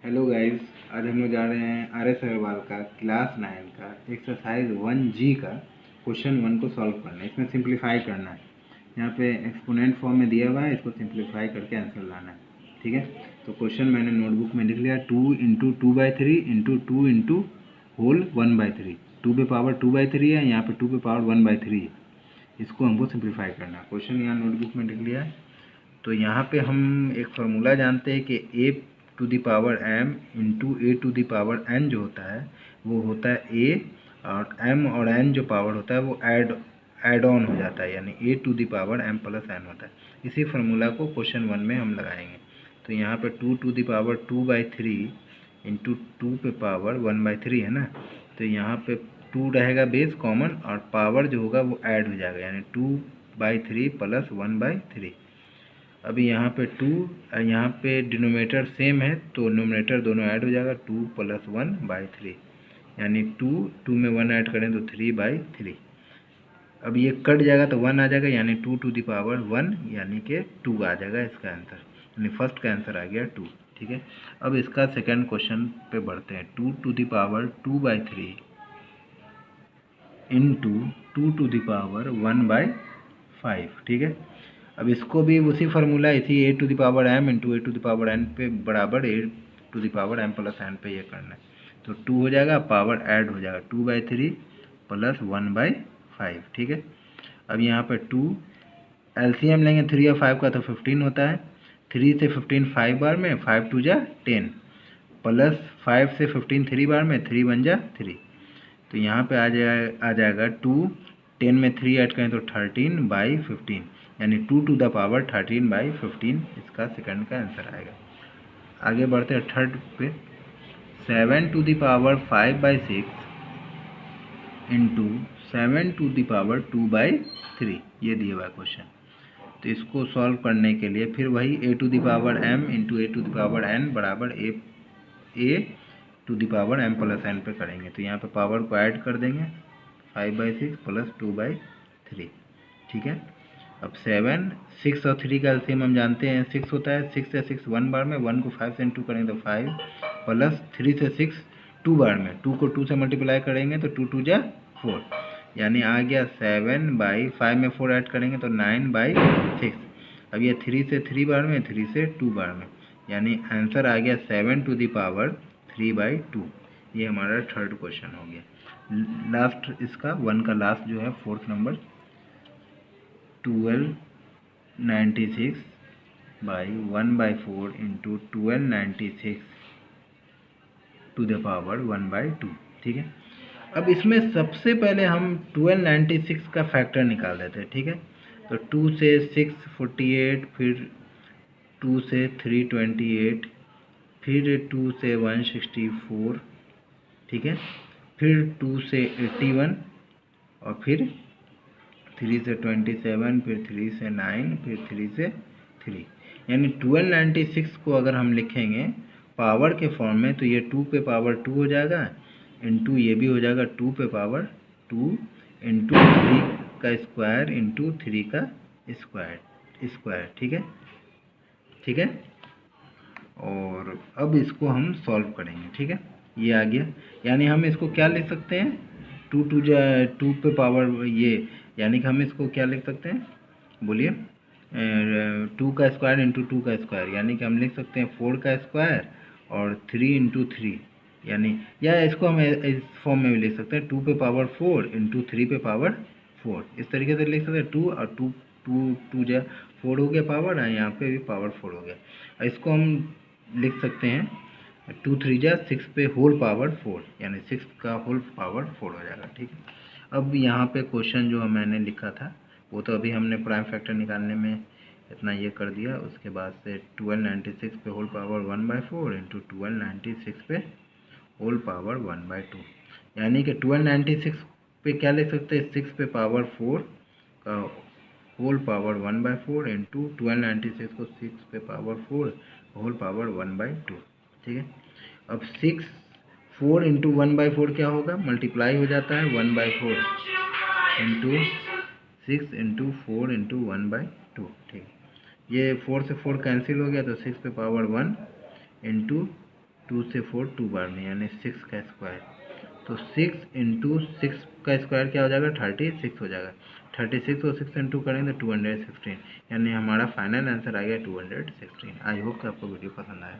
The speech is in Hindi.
Hello guys. आज हम लोग जा रहे हैं RS अग्रवाल का क्लास 9 का एक्सरसाइज 1G का क्वेश्चन 1 को सॉल्व करना है। इसमें सिंप्लीफाई करना है। यहाँ पे एक्सपोनेंट फॉर्म में दिया हुआ है, इसको सिंप्लीफाई करके आंसर लाना है। ठीक है, तो क्वेश्चन मैंने नोटबुक में लिख लिया 2 इंटू 2/3 इंटू 2 इंटू होल 1/3। 2 पे पावर 2/3 है, यहाँ पे 2 पे पावर 1/3 है। इसको हमको सिंप्लीफाई करना है। क्वेश्चन यहाँ नोटबुक में लिख लिया है। तो यहाँ पे हम एक फार्मूला जानते हैं कि a to the power m into a to the power n जो होता है वो होता है a, और m और n जो पावर होता है वो ऐड ऑन हो जाता है, यानी a to the power m plus n होता है। इसी फार्मूला को क्वेश्चन 1 में हम लगाएंगे। तो यहाँ पे 2 टू द पावर 2/3 इंटू 2 पे पावर 1/3 है ना, तो यहाँ पे 2 रहेगा बेस कॉमन और पावर जो होगा वो ऐड हो जाएगा, यानी 2/3 प्लस 1/3। अभी यहाँ पे 2, यहाँ पे डिनोमिनेटर सेम है तो नोमिनेटर दोनों ऐड हो जाएगा, 2 प्लस 1/3, यानी 2 में 1 ऐड करें तो 3/3। अब ये कट जाएगा तो 1 आ जाएगा, यानी 2 टू द पावर 1, यानी कि 2 आ जाएगा इसका आंसर, यानी फर्स्ट का आंसर आ गया 2। ठीक है, अब इसका सेकंड क्वेश्चन पे बढ़ते हैं। 2 to the power 2/3 into 2 to the power 1/5। ठीक है, अब इसको भी उसी फार्मूला, इसी a to the power m into a to the power n पे बराबर a to the power m plus n पे ये करना है। तो 2 हो जाएगा, पावर ऐड हो जाएगा, 2/3 प्लस 1/5। ठीक है, अब यहाँ पे 2 एलसीएम लेंगे 3 और 5 का तो 15 होता है। 3 से 15 5 बार में, 5 2 जा 10, प्लस 5 से 15 3 बार में, 3 1 जा 3। तो यहाँ पे आ जाएगा 2, 10 में 3 ऐड करें तो 13/15, यानी 2 टू द पावर 13/15 इसका सेकंड का आंसर आएगा। आगे बढ़ते हैं थर्ड पे। 7 to the power 5/6 into 7 to the power 2/3, ये दिया हुआ है क्वेश्चन। तो इसको सॉल्व करने के लिए फिर वही a to the power m into a to the power n बराबर a to the power m plus n पे करेंगे। तो यहाँ पे पावर को ऐड कर देंगे, 5/6 प्लस 2/3। ठीक है, अब 7, 6 और 3 का एलसीएम हम जानते हैं 6 होता है। 6 से 6 1 बार में, 1 को 5 से इंटू करेंगे तो 5, प्लस 3 से 6 2 बार में, 2 को 2 से मल्टीप्लाई करेंगे तो 2 2 जा 4, यानी आ गया 7/5 में 4 ऐड करेंगे तो 9/6। अब ये 3 से 3 बार में, 3 से 2 बार में, यानी आंसर आ गया 7 टू द पावर 3/2। ये हमारा थर्ड क्वेश्चन हो गया। लास्ट इसका 1 का लास्ट जो है fourth number, 1296 by 1/4 into 1296 to the power 1/2। ठीक है, अब इसमें सबसे पहले हम 1296 का फैक्टर निकाल देते हैं। ठीक है, तो 2 से 6 48, फिर 2 से 328, फिर 2 से 164, ठीक है, फिर 2 से 81, और फिर 3 से 27, फिर 3 से 9, फिर 3 से 3, यानी 1296 को अगर हम लिखेंगे पावर के फॉर्म में तो ये 2 पे पावर 2 हो जाएगा, इंटू ये भी हो जाएगा 2 पे पावर 2, इंटू 3 का स्क्वायर, इंटू 3 का स्क्वायर। ठीक है, ठीक है, और अब इसको हम सॉल्व करेंगे। ठीक है, ये आ गया, यानी हम इसको क्या लिख सकते हैं, 2 पे पावर ये, यानी कि हम इसको क्या लिख सकते हैं, बोलिए, 2 का स्क्वायर इंटू 2 का स्क्वायर, यानी कि हम लिख सकते हैं 4 का स्क्वायर और 3 इंटू 3, यानी, या इसको हम इस फॉर्म में भी लिख सकते हैं 2 पे पावर 4 इंटू 3 पे पावर 4, इस तरीके से लिख सकते हैं। 2 और 2 2 2 जा 4 हो गया पावर, और यहाँ पे भी पावर 4 हो गया। और इसको हम लिख सकते हैं 2 3 जा 6 पे होल पावर 4, यानी 6 का होल पावर 4 हो जाएगा। ठीक है, अब यहाँ पे क्वेश्चन जो मैंने लिखा था वो तो अभी हमने प्राइम फैक्टर निकालने में इतना ये कर दिया। उसके बाद से 1296 पे होल पावर 1/4 इंटू 1296 पे होल पावर 1/2, यानी कि 1296 पे क्या लिख सकते हैं, 6 पे पावर 4 का होल पावर 1/4 इंटू 1296 को 6 पे पावर 4 होल पावर 1/2। ठीक है, अब 4 इंटू 1/4 क्या होगा, मल्टीप्लाई हो जाता है 1/4 इंटू 6 इंटू 4 इंटू 1/2। ठीक है, ये 4 से 4 कैंसिल हो गया तो 6 पे पावर 1 इंटू 2 से 4 2 बार में, यानी 6 का स्क्वायर। तो 6 इंटू 6 का स्क्वायर क्या हो जाएगा, 36 हो जाएगा। 36 को 6 इंटू करेंगे तो 216, यानी हमारा फाइनल आंसर आ गया 216। आई होप कि आपको वीडियो पसंद आया।